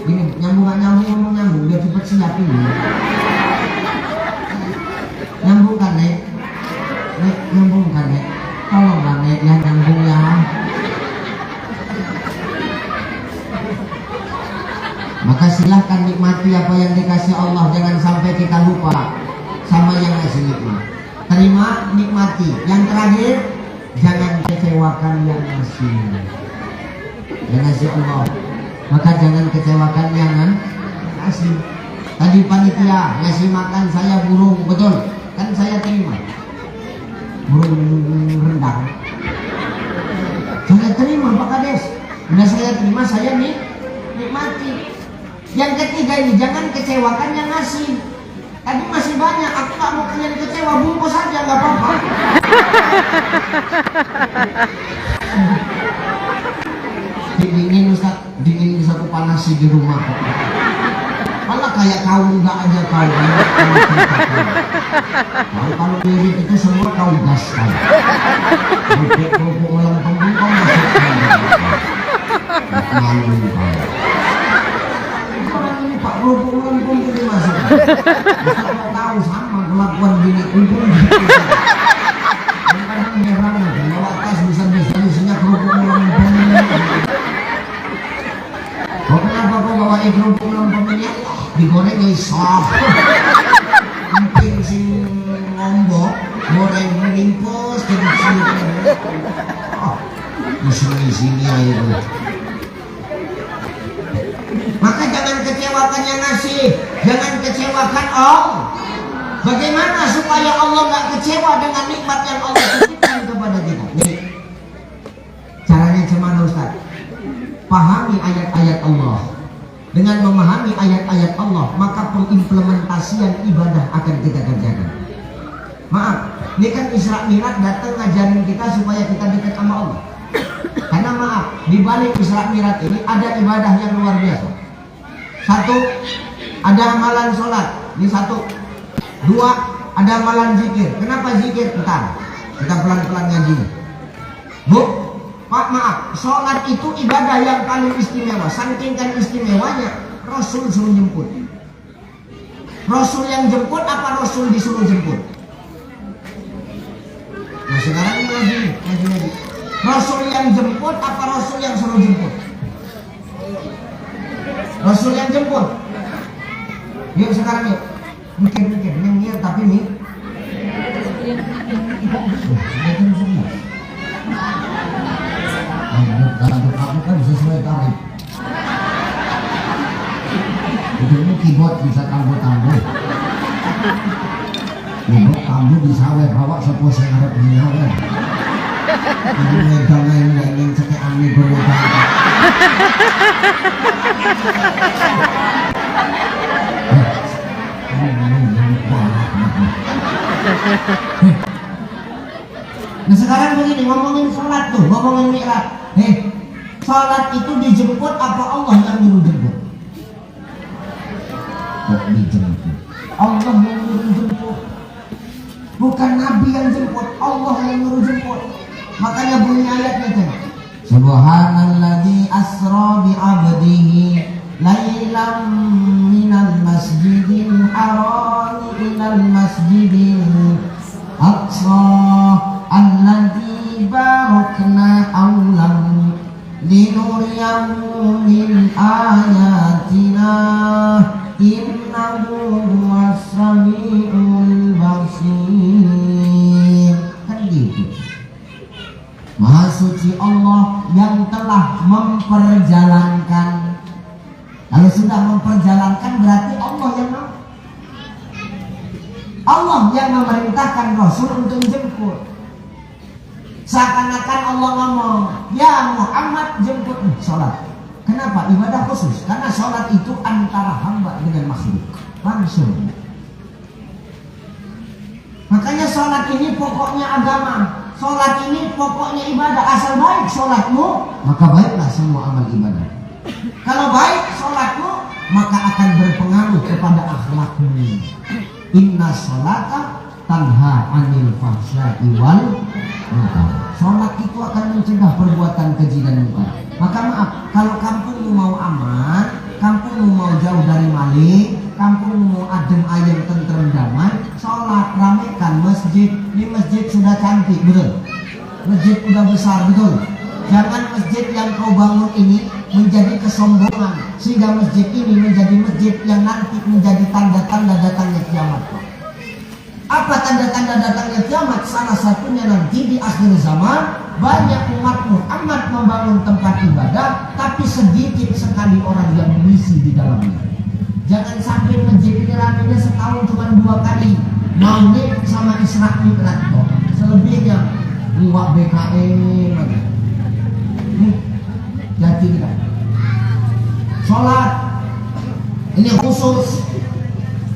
Gini, nyambung nggak nyambung, ngomong nyambung biar cepet siap ini. Nyambung kan Nek? Nek, nyambung kan Nek? Tolonglah Nek, ya nyambung ya. Maka silahkan nikmati apa yang dikasih Allah, jangan sampai kita lupa sama yang ngasih nikmat. Terima, nikmati. Yang terakhir, jangan kecewakan yang ngasih. Yang ngasih Allah. Maka jangan kecewakan yang ngasih. Tadi panitia ngasih makan saya burung, betul? Kan saya terima. Burung rendang. Saya terima Pak Kades. Udah saya terima, saya nikmati. Yang ketiga ini, jangan kecewakan yang ngasih. Tadi masih banyak, aku gak mau kalian kecewa, bungkus aja gak apa-apa. Dingin Ustaz, dingin bisa aku panasi di rumah. Malah kayak kau enggak aja kau. Kalau diri itu semua kau gaskan. Kerupuk melempem pun kau masukkan. Malu kau. Orang ini Pak kerupuk melempem itu dimasukkan. Ustaz mau tahu sama kelakuan bini kumpul gitu. Kadang heran, bawa tas bisa-bisa isinya kerupuk melempem. Oh, kenapa kau bawa kerupuk melempem ini? Digoreng ya soft. Mungkin sing ngombok goreng ringkos jadi cilik. Isi-isinya itu. Maka jangan kecewakan yang ngasih, jangan kecewakan Allah. Bagaimana supaya Allah nggak kecewa dengan nikmat yang Allah berikan kepada kita? Nih, caranya gimana Ustaz? Pahami ayat-ayat Allah. Dengan memahami ayat-ayat Allah, maka pengimplementasian ibadah akan kita kerjakan. Maaf, ini kan Isra Mi'raj datang ngajarin kita supaya kita dekat sama Allah. Karena maaf, di balik Isra Mi'raj ini ada ibadah yang luar biasa. Satu, ada amalan sholat. Ini satu. Dua, ada amalan zikir. Kenapa zikir? Bentar, kita pelan-pelan ngaji. Bu, Pak, maaf, sholat itu ibadah yang paling istimewa. Saking kan istimewanya, Rasul suruh jemput. Rasul yang jemput apa Rasul disuruh jemput? Nah sekarang ini lagi. Rasul yang jemput apa Rasul yang suruh jemput? Rasul yang jemput. Yuk sekarang yuk. Mikir, niat tapi nih. Untuk aku kan sesuai tarif. Itu keyboard bisa tambah. Keyboard tambah bisa bawa sepuluh sengarap dunia kan. Ini megang cekek angin berubah. Nah sekarang begini, ngomongin sholat tuh, ngomongin mi'raj. Sholat itu dijemput apa Allah yang nyuruh jemput? Kok dijemput? Allah yang nyuruh jemput. Bukan Nabi yang jemput, Allah yang nyuruh jemput. Makanya bunyi ayatnya tengok. Subhanalladzi asra bi 'abdihi lailam minal masjidil haram ilal masjidil aqsa alladzi barakna hawlahu linuriyahu min ayatina innahu huwas samiul basir. Kan gitu. Maha suci Allah yang telah memperjalankan. Kalau sudah memperjalankan berarti Allah yang mau. Allah yang memerintahkan Rasul untuk jemput. Seakan-akan Allah ngomong, ya Muhammad jemput sholat. Kenapa? Ibadah khusus. Karena sholat itu antara hamba dengan makhluk. Langsung. Makanya sholat ini pokoknya agama. Sholat ini pokoknya ibadah. Asal baik sholatmu, maka baiklah semua amal ibadah. Kalau baik sholatmu, maka akan berpengaruh kepada akhlakmu. Inna sholata tanha anil fahsya'i wal munkar. Sholat itu akan mencegah perbuatan keji dan munkar. Maka maaf, kalau kampungmu mau aman, kampungmu mau jauh dari maling, kampungmu mau adem ayem tentrem damai, sholat, ramekan masjid. Di masjid sudah cantik, betul? Masjid sudah besar, betul? Jangan masjid yang kau bangun ini menjadi kesombongan, sehingga masjid ini menjadi masjid yang nanti menjadi tanda-tanda datangnya kiamat. Apa tanda-tanda datangnya kiamat? Salah satunya nanti di akhir zaman banyak umat Muhammad membangun tempat ibadah, tapi sedikit sekali orang yang mengisi di dalamnya. Jangan sampai masjid ini ramainya setahun cuma 2 kali, Maulid sama Isra Mi'raj. Selebihnya buat BKM aja. Jadi kan sholat ini khusus.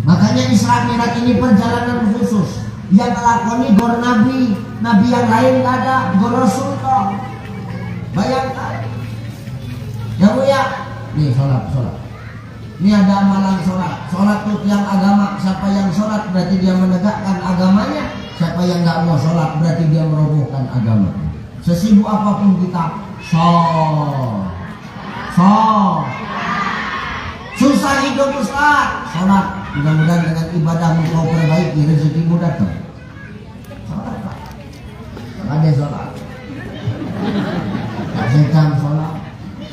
Makanya Isra Mi'raj ini perjalanan khusus yang melakoni gor Nabi yang lain gak ada, gor Rasul kok. Bayangkan ya Bu ya. Nih sholat. Ini ada amalan sholat itu yang agama. Siapa yang sholat berarti dia menegakkan agamanya. Siapa yang gak mau sholat berarti dia merobohkan agama. Sesibuk apapun kita, susah hidup Ustaz, sholat. Mudah-mudahan dengan ibadahmu kau perbaiki, rezekimu datang. Sholat Pak. Ada sholat. Sedang sholat.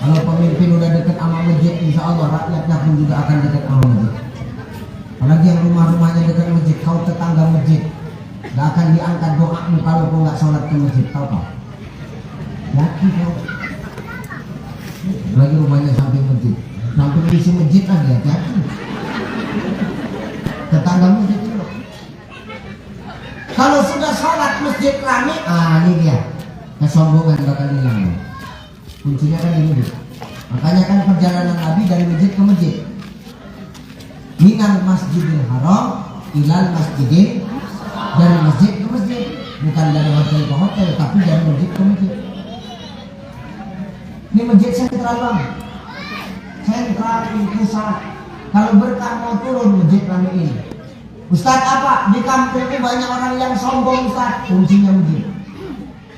Kalau pemimpin udah dekat sama masjid, insya Allah rakyatnya pun juga akan dekat sama masjid. Apalagi yang rumah-rumahnya dekat masjid, kau tetangga masjid, gak akan diangkat doamu kalau kau gak sholat ke masjid, tahu Pak? Yakin kau. Lagi rumahnya samping masjid, samping isi masjid aja, hati-hati. Tetangga masjid itu. Kalau sudah sholat masjid rame, ini dia kesombongan bakal hilang. Kuncinya kan ini. Makanya kan perjalanan Nabi dari masjid ke masjid. Minal masjidil haram ilal masjidil, dari masjid ke masjid, bukan dari hotel ke hotel, tapi dari masjid ke masjid. Ini masjid sentral bang, sentral pusat. Kalau berkah mau turun masjid ramein. Ustadz apa? Di kampung ini banyak orang yang sombong Ustadz. Kuncinya begini.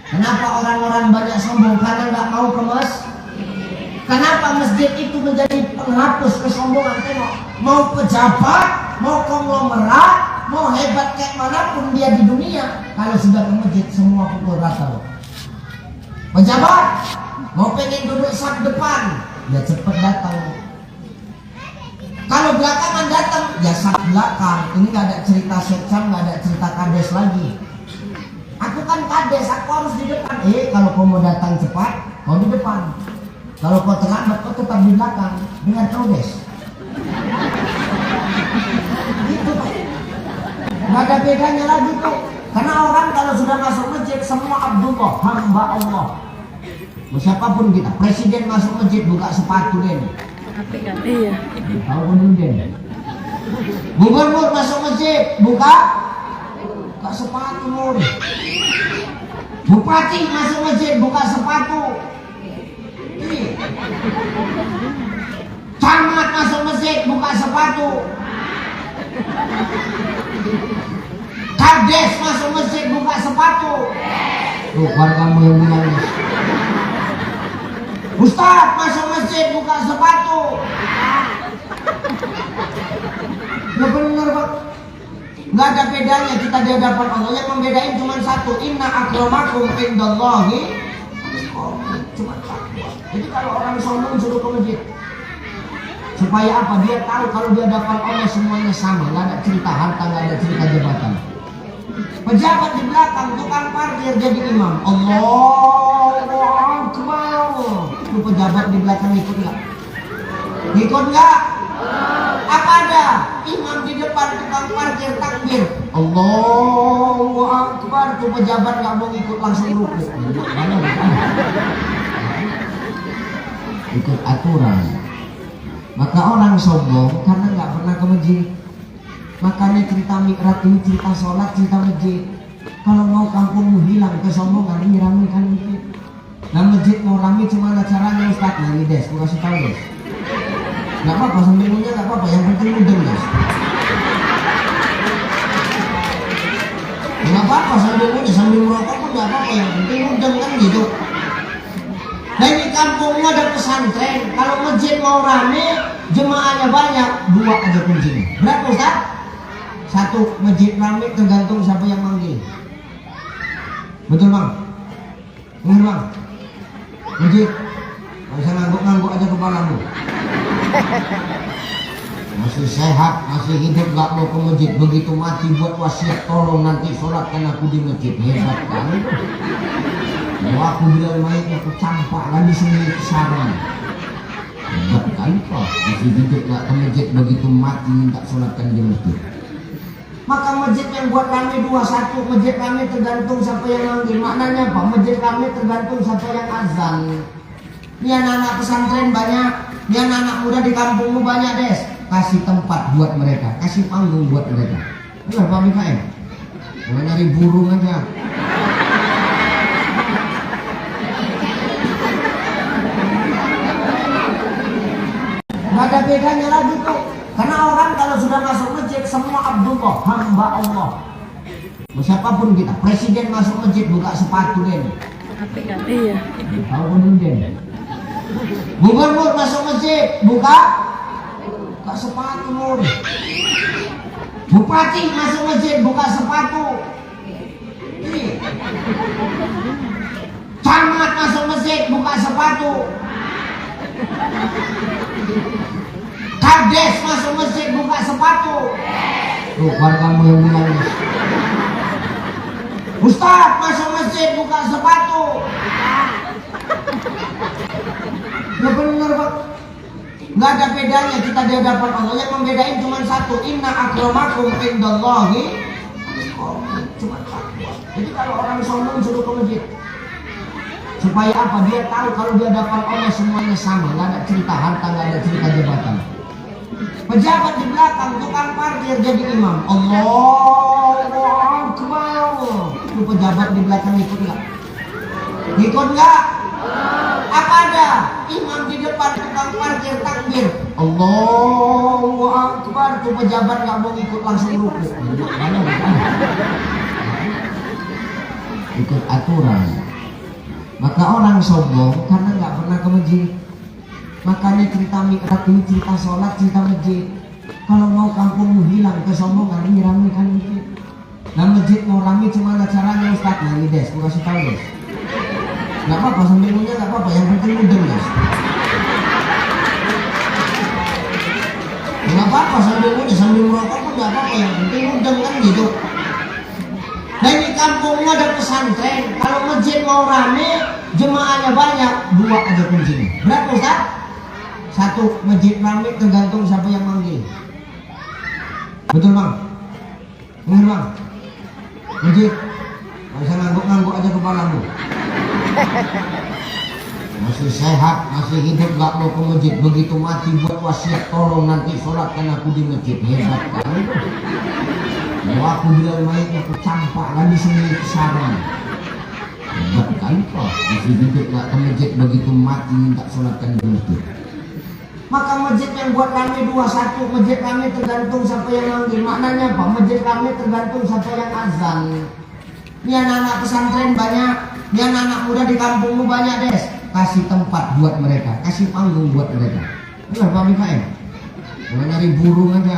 Kenapa orang-orang banyak sombong? Karena nggak mau ke masjid. Kenapa masjid itu menjadi penghapus kesombongan? Tengok, mau pejabat, mau konglomerat, mau hebat kayak manapun dia di dunia, kalau sudah ke masjid semua pukul rata loh. Pejabat mau pengen duduk sak depan, ya cepet datang. Kalau belakangan datang, ya sak belakang. Ini nggak ada cerita seksan, nggak ada cerita kades lagi. Aku kan kades, aku harus di depan. Kalau kau mau datang cepat, kau di depan. Kalau kau terlambat, kau tetap di belakang. Dengar kades. Gitu Pak. Nggak ada bedanya lagi tuh. Karena orang kalau sudah masuk masjid, semua Abdullah, hamba Allah. Siapapun kita, presiden masuk masjid buka sepatu deh. Iya. Tahu kemudian. Gubernur masuk masjid buka sepatu mur. Bupati masuk masjid buka sepatu. Camat masuk masjid buka sepatu. Kades masuk masjid buka sepatu. Tuh wargamu yang bilang. Ustadz masuk masjid buka sepatu. Ya benar Pak. Nggak ada bedanya kita di hadapan Allah. Yang membedain cuma satu. Inna akramakum indallahi. Cuma takwa. Jadi kalau orang sombong suruh ke masjid. Supaya apa? Dia tahu kalau di hadapan Allah semuanya sama. Nggak ada cerita harta, nggak ada cerita jabatan. Pejabat di belakang, tukang parkir jadi imam. Allahu Akbar. Itu pejabat di belakang ikut nggak? Ikut nggak? Apa ada? Imam di depan, tukang parkir takbir. Allahu Akbar. Itu pejabat nggak mau ikut, langsung rukuk. Ikut aturan. Maka orang sombong karena nggak pernah ke masjid. Makanya cerita mikrot ini cerita sholat, cerita masjid. Kalau mau kampungmu hilang kesombongan, ini ramekan masjid. Nah masjid mau rame cuma caranya Ustaz. Nah ini Des, aku kasih tahu Des. Gak apa-apa sambil ngunyah, gak apa-apa, yang penting mudeng Des. Gak apa-apa sambil ngunyah, sambil merokok pun gak apa-apa, yang penting mudeng kan gitu. Nah ini kampungnya ada pesantren. Kalau masjid mau rame, jemaahnya banyak, 2 aja kuncinya. Berapa Ustaz? 1, masjid rame tergantung siapa yang manggil. Betul Bang? Bener Bang? Masjid, gak usah ngangguk-ngangguk aja kepalamu. Masih sehat, masih hidup, gak mau ke masjid. Begitu mati buat wasiat, tolong nanti sholatkan aku di masjid. Hebat kan? Kalau aku bilang mayatnya aku campak lagi sendiri ke sarang. Hebat kan kok? Masih hidup gak ke masjid, begitu mati minta sholatkan di masjid. Maka masjid yang buat rame 2, 1, masjid rame tergantung siapa yang manggil. Maknanya apa? Masjid rame tergantung siapa yang azan. Ini anak-anak pesantren banyak, ini anak-anak muda di kampungmu banyak Des. Kasih tempat buat mereka, kasih panggung buat mereka. Benar Pak Mikael? Mau nyari burung aja. Gak ada bedanya lagi tuh. Karena orang kalau sudah masuk masjid semua Abdullah, hamba Allah. Siapapun kita, presiden masuk masjid buka sepatu deh. Iya. Tahu kemudian. Gubernur masuk masjid buka sepatu mur. Bupati masuk masjid buka sepatu. Camat masuk masjid buka sepatu. Kades masuk masjid buka sepatu. Tuh wargamu yang bilang. Ustadz masuk masjid buka sepatu. Ya benar Pak. Nggak ada bedanya kita di hadapan Allah. Yang membedain cuma satu. Inna akramakum indallahi. Cuma takwa. Jadi kalau orang sombong suruh ke masjid. Supaya apa? Dia tahu kalau di hadapan Allah semuanya sama. Nggak ada cerita harta, nggak ada cerita jabatan. Pejabat di belakang, tukang parkir jadi imam. Allahu Akbar. Itu pejabat di belakang ikut nggak? Ikut nggak? Apa ada? Imam di depan, tukang parkir takbir. Allahu Akbar, tuh pejabat nggak mau ikut langsung rukuk. Mana bukan? Ikut aturan. Maka orang sombong karena nggak pernah ke masjid. Makanya cerita mi'raj ini cerita sholat, cerita masjid. Kalau mau kampungmu hilang kesombongan, ini ramekan masjid. Nah masjid mau rame cuma ada caranya Ustaz. Nah ini Des, aku kasih tahu Des. Nggak apa-apa sambil ngunyah, nggak apa-apa. Yang penting mudeng Des. Nggak apa-apa sambil ngunyah, sambil merokok pun nggak apa-apa. Yang penting mudeng kan gitu. Nah ini kampungnya ada pesantren. Kalau masjid mau rame, jemaahnya banyak, 2 aja kuncinya. Berapa Ustaz? 1 masjid rame tergantung siapa yang manggil. Betul Bang? Bener Bang? Masjid? Gak usah ngangguk-ngangguk aja kepalamu. Masih sehat, masih hidup, gak mau ke masjid. Begitu mati buat wasiat, tolong nanti sholatkan aku di masjid. Hebat kali. Kalau aku bilang mayatnya aku campakkan di sini sarang. Hebat kali kok. Masih hidup gak ke masjid, begitu mati minta sholatkan di masjid. Maka masjid yang buat rame 2-1, masjid rame tergantung siapa yang manggil. Maknanya apa? Masjid rame tergantung siapa yang azan. Ini anak-anak pesantren banyak, ini anak-anak muda di kampungmu banyak Des. Kasih tempat buat mereka, kasih panggung buat mereka. Benar Pak Mikael? Jangan nyari burung aja.